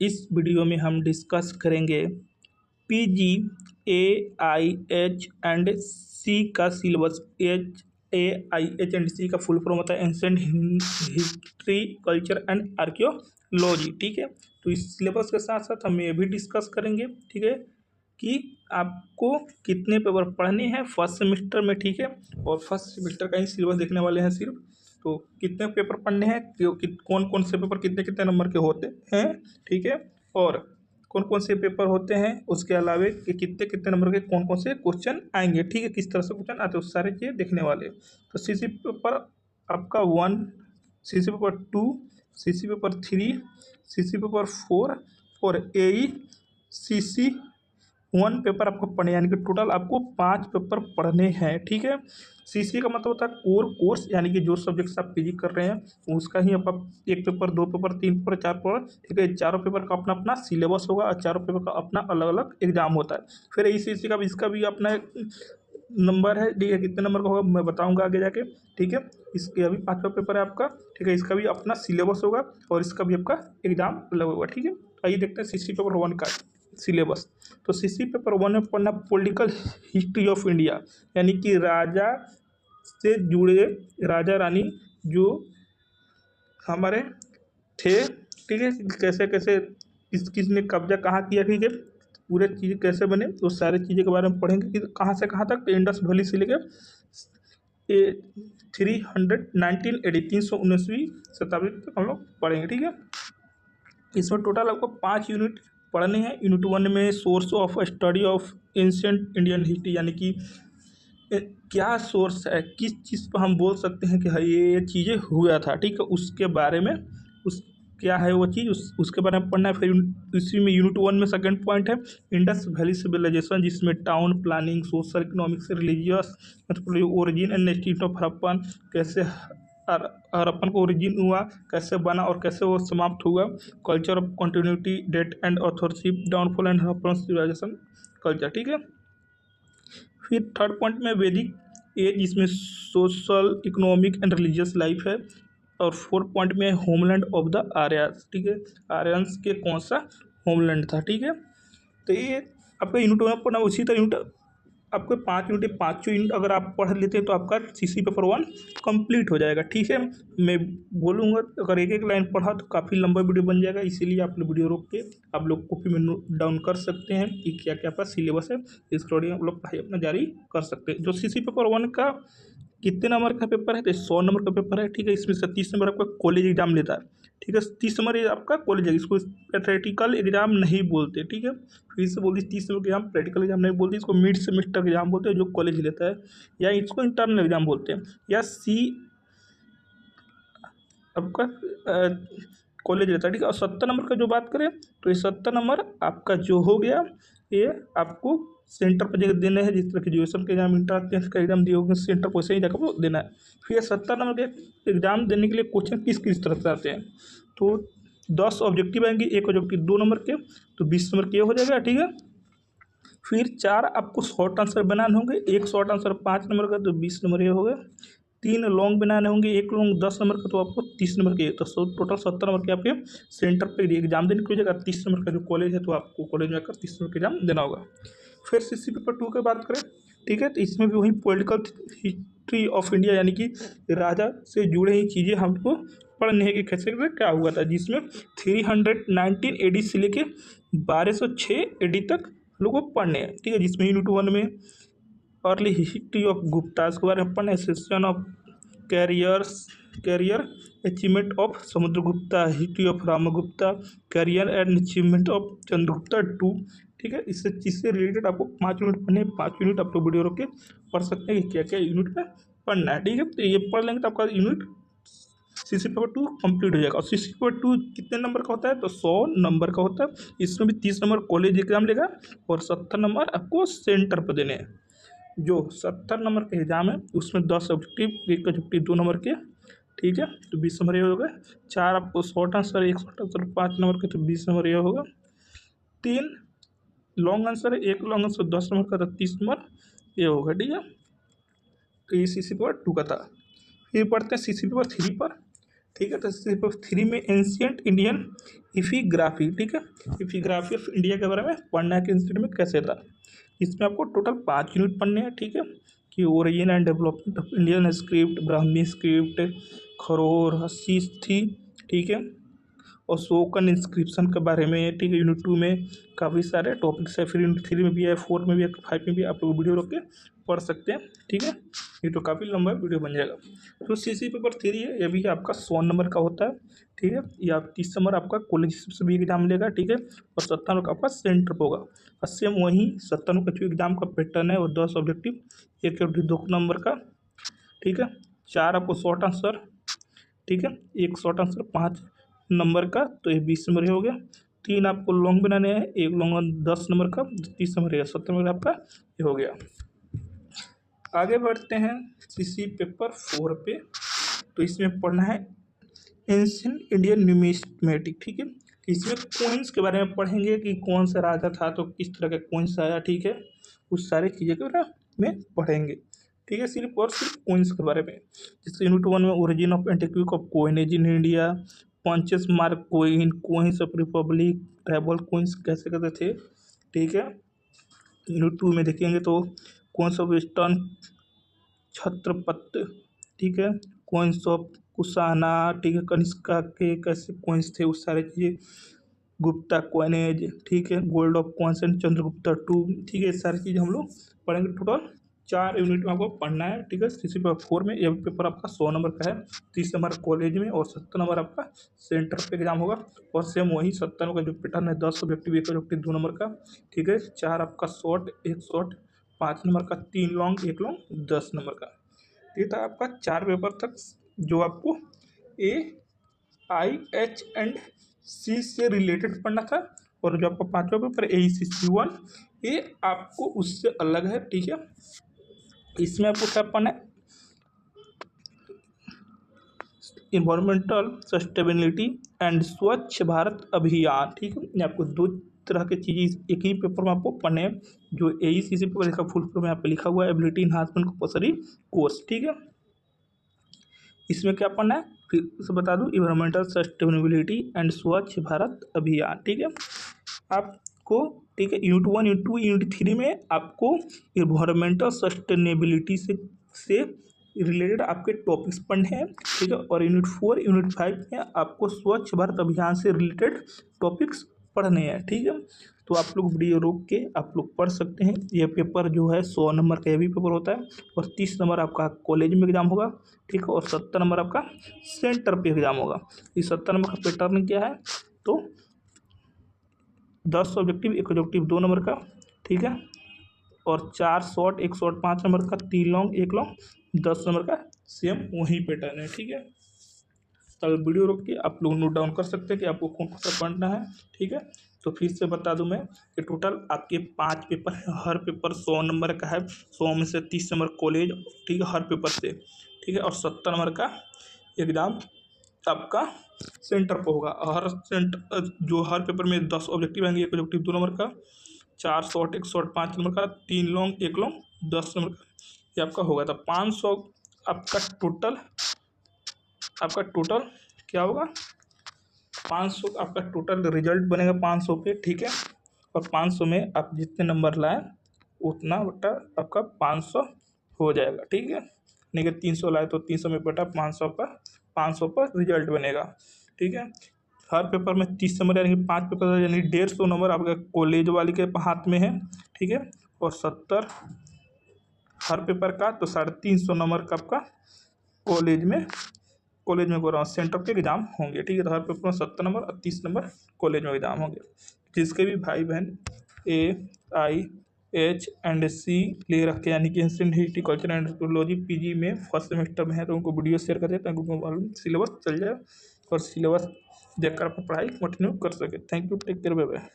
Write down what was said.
इस वीडियो में हम डिस्कस करेंगे पीजी AIH एंड सी का सिलेबस। AIH एंड सी का फुल फॉर्म होता है ancient history, culture and archaeology. ठीक है, तो इस सिलेबस के साथ साथ हम ये भी डिस्कस करेंगे, ठीक है, कि आपको कितने पेपर पढ़ने हैं फर्स्ट सेमेस्टर में। ठीक है, और फर्स्ट सेमेस्टर का ही सिलेबस देखने वाले हैं सिर्फ। तो कितने पेपर पढ़ने हैं, कौन कौन से पेपर कितने कितने नंबर के होते हैं, ठीक है, और कौन कौन से पेपर होते हैं, उसके अलावे कि कितने कितने नंबर के कौन कौन से क्वेश्चन आएंगे, ठीक है, किस तरह से क्वेश्चन आते हैं, उस सारे चीज़ें देखने वाले। तो सीसी पेपर आपका 1, CC paper 2, CC paper 3, CC paper 4 और AECC 1 पेपर आपको पढ़ने, यानी कि टोटल आपको 5 पेपर पढ़ने हैं। ठीक है, सीसी का मतलब होता है कोर कोर्स, यानी कि जो सब्जेक्ट्स आप पीजी कर रहे हैं उसका ही आप 1 पेपर, 2 पेपर, 3 पेपर, 4 पेपर, ठीक है, चारों पेपर का अपना अपना सिलेबस होगा और चारों पेपर का अपना अलग अलग एग्जाम होता है। फिर AECC का भी, इसका भी अपना एक नंबर है, ठीक है, कितने नंबर का होगा मैं बताऊंगा आगे जाके। ठीक है, इसके अभी 5वां पेपर है आपका, ठीक है, इसका भी अपना सिलेबस होगा और इसका भी आपका एग्जाम अलग होगा। ठीक है, आइए देखते हैं सीसी पेपर 1 का सिलेबस। तो सीसी पेपर 1 में पढ़ना पॉलिटिकल हिस्ट्री ऑफ इंडिया, यानी कि राजा से जुड़े, राजा रानी जो हमारे थे, ठीक है, कैसे कैसे किसने कब्जा कहाँ किया, ठीक है, पूरे चीज़ कैसे बने, तो सारी चीज़ें के बारे में पढ़ेंगे कि कहाँ से कहाँ तक, इंडस वैली से लेकर 1919वीं शताब्दी तक हम लोग पढ़ेंगे। ठीक है, इसमें टोटल आपको 5 यूनिट पढ़ने हैं। यूनिट 1 में source of study of ancient Indian history, यानी कि क्या सोर्स है, किस चीज़ पर हम बोल सकते हैं कि हाँ ये चीज़ें हुआ था, ठीक है, उसके बारे में, उस क्या है वो चीज़, उसके बारे में पढ़ना है। फिर इसी में यूनिट 1 में सेकंड पॉइंट है इंडस वैली सिविलाइजेशन, जिसमें town planning, social, economics, religious origin and institute of Harappan, कैसे हड़प्पन को ओरिजिन हुआ, कैसे बना और कैसे वो समाप्त हुआ, culture of continuity, date and authorship, downfall and Harappan civilization culture. ठीक है, फिर थर्ड पॉइंट में वैदिक एज, जिसमें social, economic and religious life है। और फोर्थ पॉइंट में होमलैंड ऑफ द आर्यंस, ठीक है, आर्यंस के कौन सा होमलैंड था। ठीक है, तो ये आपका यूनिट 1 पढ़ना। उसी तरह यूनिट आपके 5 यूनिट, 5 यूनिट अगर आप पढ़ लेते हैं तो आपका सीसी पेपर 1 कंप्लीट हो जाएगा। ठीक है, मैं बोलूँगा अगर एक एक लाइन पढ़ा तो काफ़ी लंबा वीडियो बन जाएगा, इसीलिए आप लोग वीडियो रोक के आप लोग कॉपी में नोट डाउन कर सकते हैं कि क्या क्या आपका सिलेबस है, इस अकॉर्डिंग आप लोग पढ़ाई अपना जारी कर सकते हैं। जो सीसी पेपर 1 का कितने नंबर का पेपर है, तो 100 नंबर का पेपर है। ठीक है, इसमें से 30 नंबर आपका कॉलेज एग्जाम लेता है। ठीक है, 30 नंबर ये आपका कॉलेज है, इसको प्रैक्टिकल एग्जाम नहीं बोलते। ठीक है, फिर से बोलती 30 नंबर के एग्जाम प्रैक्टिकल एग्जाम नहीं बोलते, इसको मिड सेमेस्टर एग्जाम बोलते हैं जो कॉलेज लेता है, या इसको इंटरनल एग्जाम बोलते हैं, या सी आपका कॉलेज रहता है। ठीक है, और 70 नंबर का जो बात करें तो ये 70 नंबर आपका जो हो गया, ये आपको सेंटर पर जगह देना है, जिस तरह ग्रेजुएशन का एग्जाम, इंटर टेंथ का एग्जाम दिए होंगे सेंटर पर, वैसे ही जगह वो देना है। फिर 70 नंबर के एग्जाम देने के लिए क्वेश्चन किस किस तरह से आते हैं, तो 10 ऑब्जेक्टिव आएंगे, एक ऑब्जेक्टिव 2 नंबर के, तो 20 नंबर के हो जाएगा। ठीक है, फिर 4 आपको शॉर्ट आंसर बनाने होंगे, एक शॉर्ट आंसर 5 नंबर का, तो 20 नंबर ये हो गए। 3 लॉन्ग बनाने होंगे, एक लॉन्ग 10 नंबर का, तो आपको 30 नंबर के, तो टोटल 70 नंबर के आपके सेंटर पे एग्जाम देने की हो जाएगा। 30 नंबर का जो कॉलेज है तो आपको कॉलेज में आकर 30 नंबर का एग्जाम देना होगा। फिर सीसी पेपर 2 की बात करें, ठीक है, तो इसमें भी वही पॉलिटिकल हिस्ट्री ऑफ इंडिया, यानी कि राजा से जुड़े ही चीज़ें हमको पढ़ने हैं कि कैसे कैसे क्या हुआ था, जिसमें 319 AD से लेके 1206 AD तक लोगों को पढ़ने हैं। ठीक है, जिसमें यूनिट 1 में अर्ली हिस्ट्री ऑफ गुप्ता के बारे में पढ़ना है, section of career achievement of Samudragupta, history of Ramagupta, career and achievement of Chandragupta 2। ठीक है, इससे रिलेटेड आपको 5 यूनिट पढ़ने हैं। 5 यूनिट आप लोग वीडियो रोक के पढ़ सकते हैं कि क्या क्या यूनिट में पढ़ना है। ठीक है, तो ये पढ़ लेंगे तो आपका यूनिट सीसी पेपर 2 कंप्लीट हो जाएगा। और सीसी पेपर 2 कितने नंबर का होता है, तो 100 नंबर का होता है। इसमें भी 30 नंबर कॉलेज एग्जाम लेगा और 70 नंबर आपको सेंटर पर देने हैं। जो 70 नंबर का एग्जाम है उसमें 10 ऑब्जेक्टिव, एक ऑब्जेक्टिव 2 नंबर के, ठीक है, तो 20 नंबर ये होगा। 4 आपको शॉर्ट आंसर, एक शॉर्ट आंसर 5 नंबर के, तो 20 नंबर ये होगा। 3 लॉन्ग आंसर है, एक लॉन्ग आंसर 10 नंबर का, तो 30 नंबर ये होगा। ठीक है, तो ये सीसी पेपर 2 का था। फिर पढ़ते हैं सीसी पेपर 3 पर। ठीक है। तो सी पेपर 3 में एंशियंट इंडियन इफीग्राफी, ठीक है, इफीग्राफी ऑफ इंडिया के बारे में पढ़ना है कि इंस्टीट्यूट में कैसे था। इसमें आपको टोटल 5 यूनिट पढ़ने हैं, ठीक है, कि origin and development of Indian script, Brahmi script, खरोर, हस्सी थी, ठीक है, और शोकन इंस्क्रिप्शन के बारे में, ठीक है। यूनिट 2 में काफ़ी सारे टॉपिक्स है, फिर यूनिट 3 में भी है, 4 में भी है, 5 में भी आप लोग वीडियो रोक के पढ़ सकते हैं, ठीक है। ये तो काफ़ी लंबा वीडियो बन जाएगा। तो सीसी पेपर 3 है, ये भी आपका 100 नंबर का होता है, ठीक है। ये आप 30 नंबर आपका कॉलेज से भी एग्जाम लेगा, ठीक है, और 70 नंबर का आपका सेंटर पर होगा। और सेम वही 70 नंबर का जो एग्जाम का पैटर्न है, और 10 ऑब्जेक्टिव, एक 2 नंबर का, ठीक है, 4 आपको शॉर्ट आंसर, ठीक है, एक शॉर्ट आंसर 5 नंबर का, तो ये 20 नंबर हो गया। 3 आपको लॉन्ग बनाने हैं, एक लॉन्ग 10 नंबर का, 30 नंबर है, 70 नंबर आपका ये हो गया। आगे बढ़ते हैं सीसी पेपर 4 पे। तो इसमें पढ़ना है एंशिएंट इंडियन न्यूमिस्मेटिक, ठीक है। इसमें कॉइन्स के बारे में पढ़ेंगे कि कौन सा राजा था तो किस तरह का कॉइन्स आया, ठीक है, उस सारी चीज़ें के बारे में पढ़ेंगे, ठीक है, सिर्फ और सिर्फ कॉइन्स के बारे में। जैसे यूनिट 1 में origin of antiquity of coinage in India, punches mark coin, coins of republic, tribal coins कैसे करते थे, ठीक है। यूनिट 2 में देखेंगे तो कोइंस ऑफ वेस्टर्न छत्रपत, ठीक है, कोइंस ऑफ कुशाना, ठीक है, कनिष्का के कैसे कोइंस थे उस सारे चीज़ें, गुप्ता कॉइनेज, ठीक है, gold of coins and Chandragupta two, ठीक है, ये सारी चीज़ हम लोग पढ़ेंगे। टोटल 4 यूनिट में आपको पढ़ना है, ठीक है। सीसी पेपर 4 में यह पेपर आपका 100 नंबर का है, 30 नंबर कॉलेज में और 70 नंबर आपका सेंटर पे एग्जाम होगा। और सेम वही 70 नंबर का जो पैटर्न है, 10 ऑब्जेक्टिव, 1 ऑब्जेक्टिव 2 नंबर का, ठीक है, 4 आपका शॉर्ट, 1 शॉर्ट 5 नंबर का, 3 लॉन्ग 1 लॉन्ग 10 नंबर का। ये था आपका 4 पेपर तक जो आपको AIH&C से रिलेटेड पढ़ना था। और जो आपका 5वां पेपर AECC1, ये आपको उससे अलग है, ठीक है। इसमें आपको क्या पढ़ना है, इन्वायरमेंटल सस्टेनेबिलिटी एंड स्वच्छ भारत अभियान, ठीक है। ये आपको 2 तरह की चीज़ें एक ही पेपर में आपको पढ़ने हैं। जो AECC पेपर का फुल फॉर्म यहाँ पे लिखा हुआ है, एबिलिटी इन्हांसमेंट कंपल्सरी कोर्स, ठीक है। इसमें क्या पढ़ना है फिर से बता दूं, इन्वायरमेंटल सस्टेनेबिलिटी एंड स्वच्छ भारत अभियान, ठीक है आपको, ठीक है। यूनिट 1, यूनिट 2, यूनिट 3 में आपको इन्वायरमेंटल सस्टेनेबिलिटी से रिलेटेड आपके टॉपिक्स पढ़ने हैं, ठीक है। और यूनिट 4, यूनिट 5 में आपको स्वच्छ भारत अभियान से रिलेटेड टॉपिक्स पढ़ने हैं, ठीक है। तो आप लोग वीडियो रोक के आप लोग पढ़ सकते हैं। यह पेपर जो है 100 नंबर का ये भी पेपर होता है, और 30 नंबर आपका कॉलेज में एग्जाम होगा, ठीक है, और 70 नंबर आपका सेंटर पे एग्जाम होगा। इस 70 नंबर का पैटर्न क्या है, तो 10 ऑब्जेक्टिव, 1 ऑब्जेक्टिव 2 नंबर का, ठीक है, और 4 शॉर्ट, 1 शॉर्ट 5 नंबर का, 3 लॉन्ग 1 लॉन्ग 10 नंबर का, सेम वही पैटर्न है, ठीक है। तो वीडियो रोक के आप लोग नोट डाउन कर सकते हैं कि आपको कौन कौन सा पढ़ना है, ठीक है। तो फिर से बता दूं मैं कि टोटल आपके 5 पेपर हैं, हर पेपर 100 नंबर का है, 100 में से 30 नंबर कॉलेज, ठीक है, हर पेपर से, ठीक है, और 70 नंबर का एग्ज़ाम आपका सेंटर पर होगा। हर सेंटर जो हर पेपर में 10 ऑब्जेक्टिव आएंगे, 1 ऑब्जेक्टिव 2 नंबर का, 4 शॉर्ट, 1 शॉर्ट 5 नंबर का, 3 लॉन्ग 1 लॉन्ग 10 नंबर का, ये आपका होगा। तो 500 आपका टोटल क्या होगा, 500 आपका टोटल रिजल्ट बनेगा 500 पे, ठीक है। और 500 में आप जितने नंबर लाएं उतना बटा आपका 500 हो जाएगा, ठीक है। नहीं कि 300 लाए तो 300 में बटा 500 पर रिजल्ट बनेगा, ठीक है। हर पेपर में 30 नंबर यानी 5 पेपर यानी 150 नंबर आपका कॉलेज वाले के हाथ में है, ठीक है। और 70 हर पेपर का, तो 350 नंबर का आपका कॉलेज में बोल रहा हूँ सेंटर पे एग्जाम होंगे, ठीक है। तो हर पेपर में 70 नंबर और 30 नंबर कॉलेज में एग्जाम होंगे। जिसके भी भाई बहन AIH&C ले रखे यानी कि ancient history, culture and anthropology PG में फर्स्ट सेमेस्टर में है, तो उनको वीडियो शेयर कर दें ताकि उनको मालूम सिलेबस चल जाए और सिलेबस देखकर अपना पढ़ाई कंटिन्यू कर सके। Thank you, take care, bye bye.